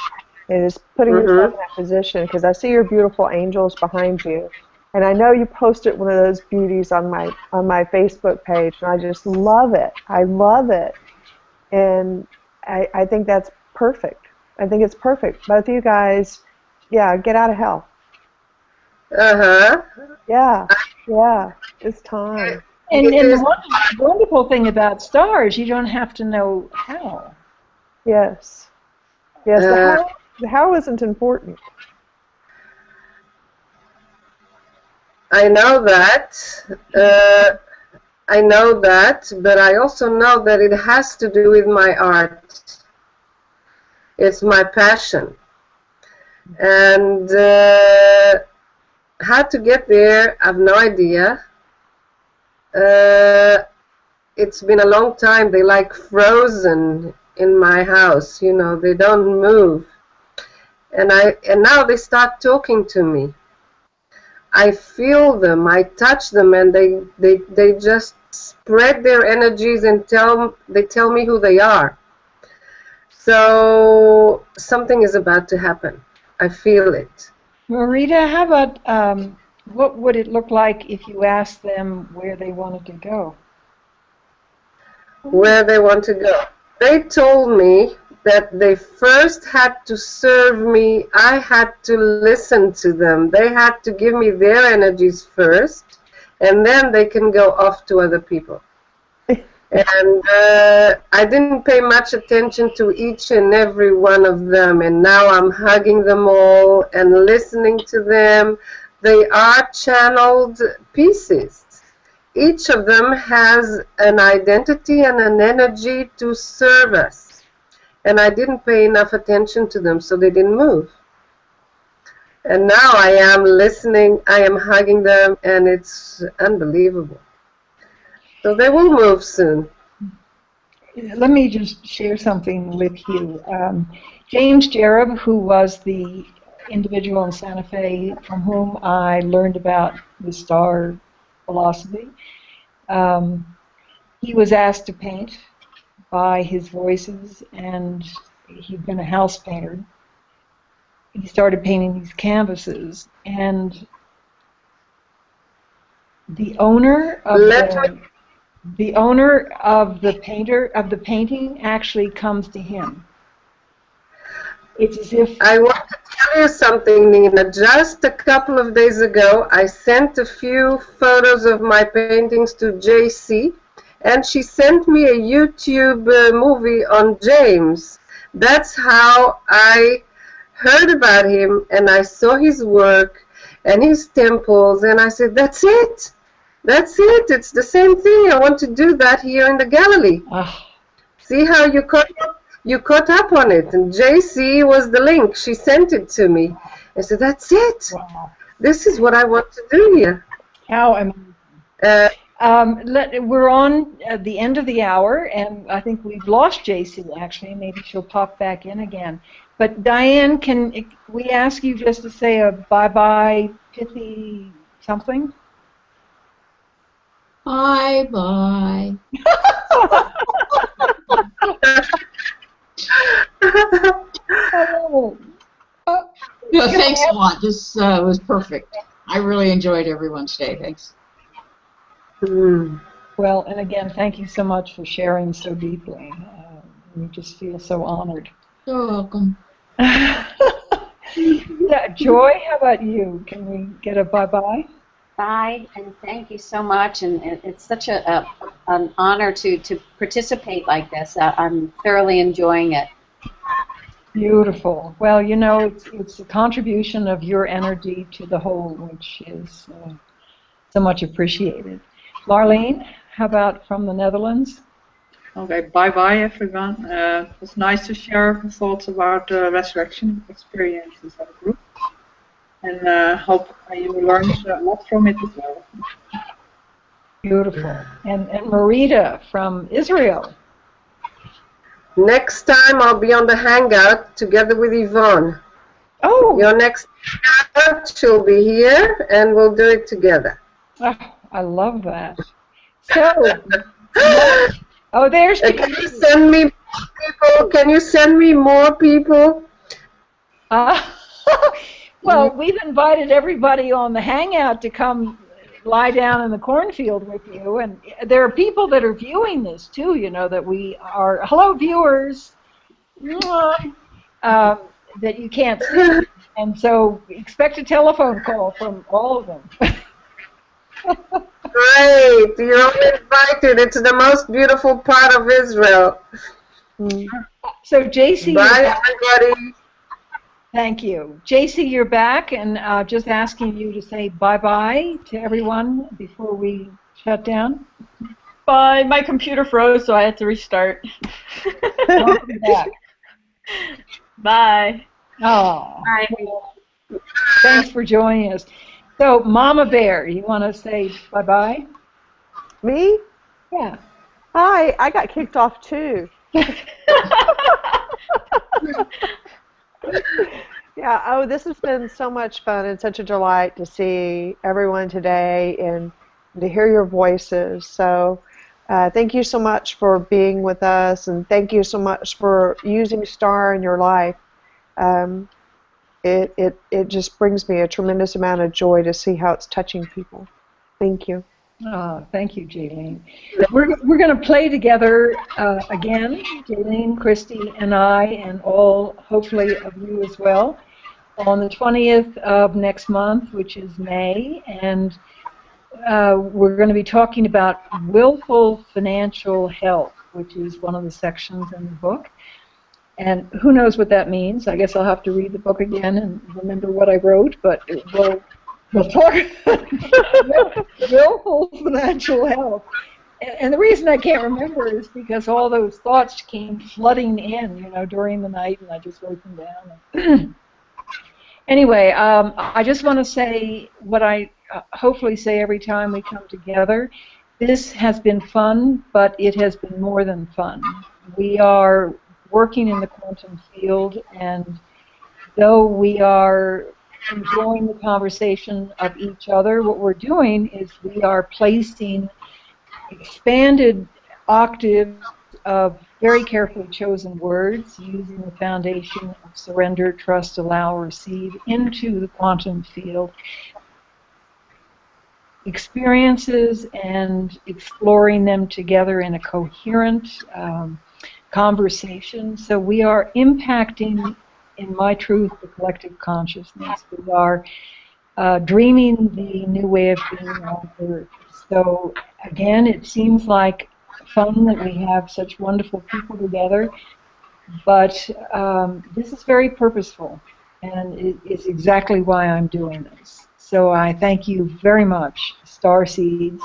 S2: And it's putting yourself in that position, because I see your beautiful angels behind you, and I know you posted one of those beauties on my Facebook page, and I just love it. I love it, and I think that's perfect. I think it's perfect. Both of you guys, yeah, get out of hell.
S4: Uh-huh.
S2: Yeah, it's time.
S1: And the wonderful thing about stars, you don't have to know how.
S2: Yes, the how isn't important.
S4: I know that, but I also know that it has to do with my art. It's my passion. And how to get there, I have no idea. It's been a long time. They like frozen in my house, you know, they don't move. And now they start talking to me. I feel them, I touch them, and they just spread their energies and they tell me who they are. So something is about to happen. I feel it.
S1: Marita, how about what would it look like if you asked them where they wanted to go?
S4: Where they want to go. They told me that they first had to serve me. I had to listen to them. They had to give me their energies first, and then they can go off to other people. And I didn't pay much attention to each and every one of them, and now I'm hugging them all and listening to them. They are channeled pieces. Each of them has an identity and an energy to serve us. And I didn't pay enough attention to them, so they didn't move. And now I am listening, I am hugging them, and it's unbelievable. So they will move soon.
S1: Let me just share something with you. James Jareb, who was the individual in Santa Fe from whom I learned about the S.T.A.R philosophy, he was asked to paint by his voices, and he'd been a house painter. He started painting these canvases, and the owner of the painting actually comes to him. It's as if
S4: I want to tell you something, Nina. Just a couple of days ago, I sent a few photos of my paintings to JC, and she sent me a YouTube movie on James. That's how I heard about him, and I saw his work and his temples, and I said, that's it. That's it. It's the same thing. I want to do that here in the Galilee. See how you caught up on it. And JC was the link. She sent it to me. I said, that's it.
S1: wow.
S4: This is what I want to do here.
S1: How amazing. We're on at the end of the hour, and I think we've lost JC, actually. Maybe she'll pop back in again. But Diane, can we ask you just to say a bye-bye, pithy something?
S3: Bye-bye. No, thanks a lot. This was perfect. I really enjoyed everyone's day. Thanks.
S1: Well, and again, thank you so much for sharing so deeply. We just feel so honored.
S3: You're welcome.
S1: Yeah, Joy, how about you? Can we get a bye-bye?
S6: Bye, and thank you so much. And it's such an honor to participate like this. I'm thoroughly enjoying it.
S1: Beautiful. Well, you know, it's a contribution of your energy to the whole, which is so much appreciated. Marlene, how about from the Netherlands?
S5: Okay, bye-bye, everyone. It was nice to share thoughts about resurrection experiences as a group. And hope you learned a lot from it as well.
S1: Beautiful. And Marita from Israel.
S4: Next time I'll be on the Hangout together with Yvonne.
S1: Oh!
S4: Your next Hangout, she'll be here, and we'll do it together.
S1: Oh, I love that. So, oh, there's
S4: Can you send me people? Can you send me more people?
S1: Well, we've invited everybody on the Hangout to come lie down in the cornfield with you, and there are people that are viewing this too, you know, that we are, hello viewers, that you can't see, and so expect a telephone call from all of them.
S4: Great, you're all invited. It's the most beautiful part of Israel.
S1: So JC,
S4: bye everybody.
S1: Thank you. JC, you're back, and just asking you to say bye-bye to everyone before we shut down.
S8: Bye. My computer froze, so I had to restart.
S1: Welcome back.
S8: Bye.
S1: Oh, well, thanks for joining us. So, Mama Bear, you want to say bye-bye?
S2: Me?
S1: Yeah.
S2: Hi, I got kicked off too. Yeah, oh, this has been so much fun and such a delight to see everyone today and to hear your voices. So thank you so much for being with us, and thank you so much for using S.T.A.R in your life. It just brings me a tremendous amount of joy to see how it's touching people. Thank you.
S1: Oh, thank you, Jaylene. We're going to play together again, Jaylene, Christy, and I, and all, hopefully, of you as well, on the 20th of next month, which is May, and we're going to be talking about willful financial health, which is one of the sections in the book. And who knows what that means? I guess I'll have to read the book again and remember what I wrote, but we'll talk willful financial health. And the reason I can't remember is because all those thoughts came flooding in, you know, during the night, and I just wrote them down. Anyway, I just want to say what I hopefully say every time we come together. This has been fun, but it has been more than fun. We are working in the quantum field, and though we are enjoying the conversation of each other, what we're doing is we are placing expanded octaves of very carefully chosen words using the foundation of surrender, trust, allow, receive into the quantum field. Experiences and exploring them together in a coherent conversation. So we are impacting, in my truth, the collective consciousness. We are dreaming the new way of being on Earth. So again, it seems like fun that we have such wonderful people together, but this is very purposeful, and it is exactly why I'm doing this. So I thank you very much, Star Seeds,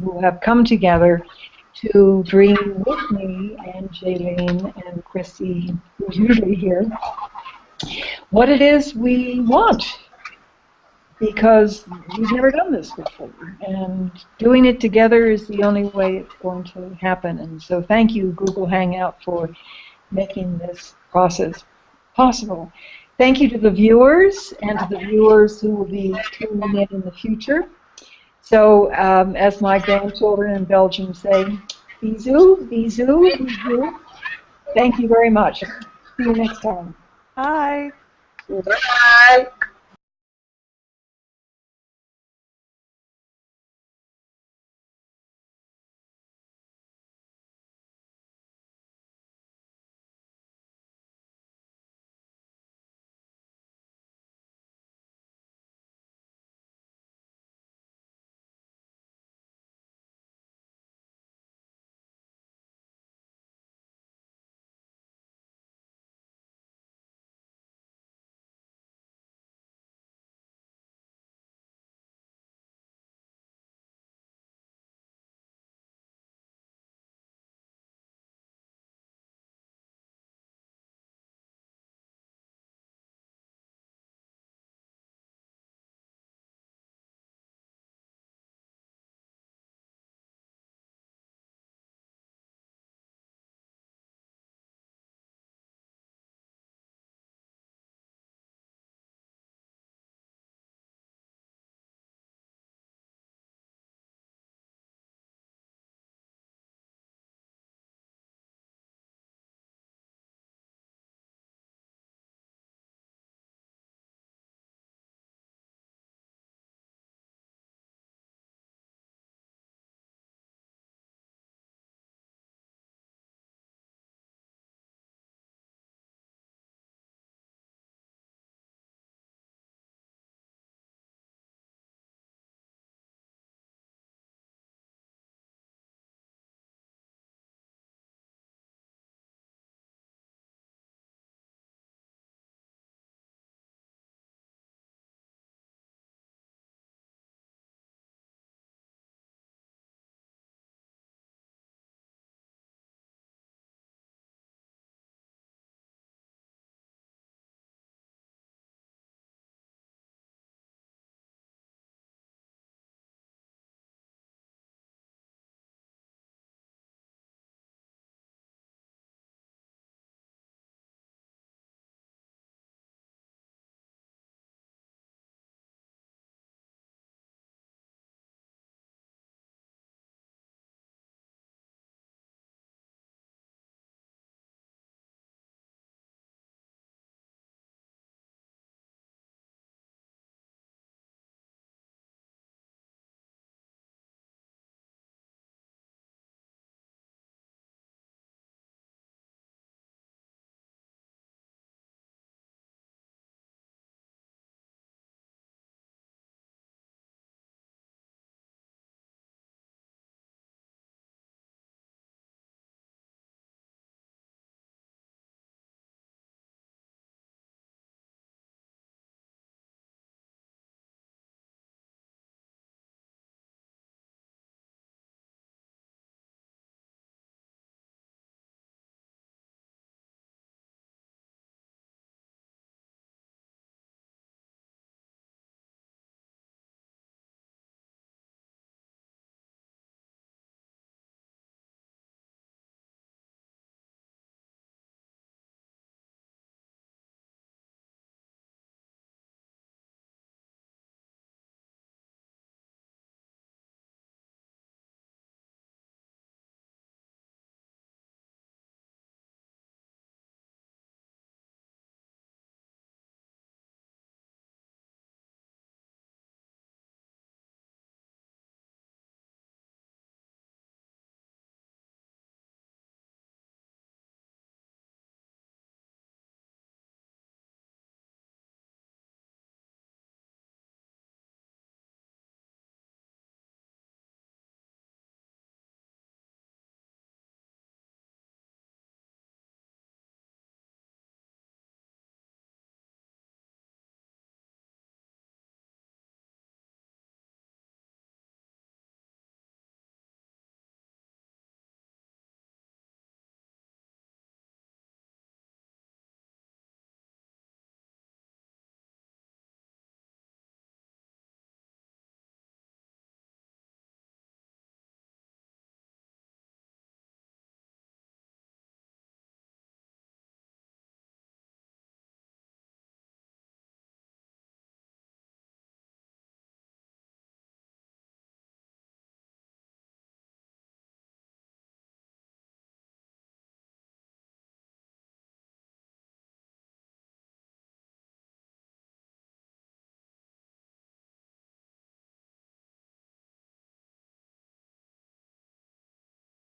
S1: who have come together to dream with me and Jaylene and Christy, who's usually here, what it is we want. because we've never done this before. And doing it together is the only way it's going to happen. And so thank you, Google Hangout, for making this process possible. Thank you to the viewers and to the viewers who will be tuning in the future. So as my grandchildren in Belgium say, bisous, bisous, bisous. Thank you very much. See you next time.
S7: Hi.
S4: Bye.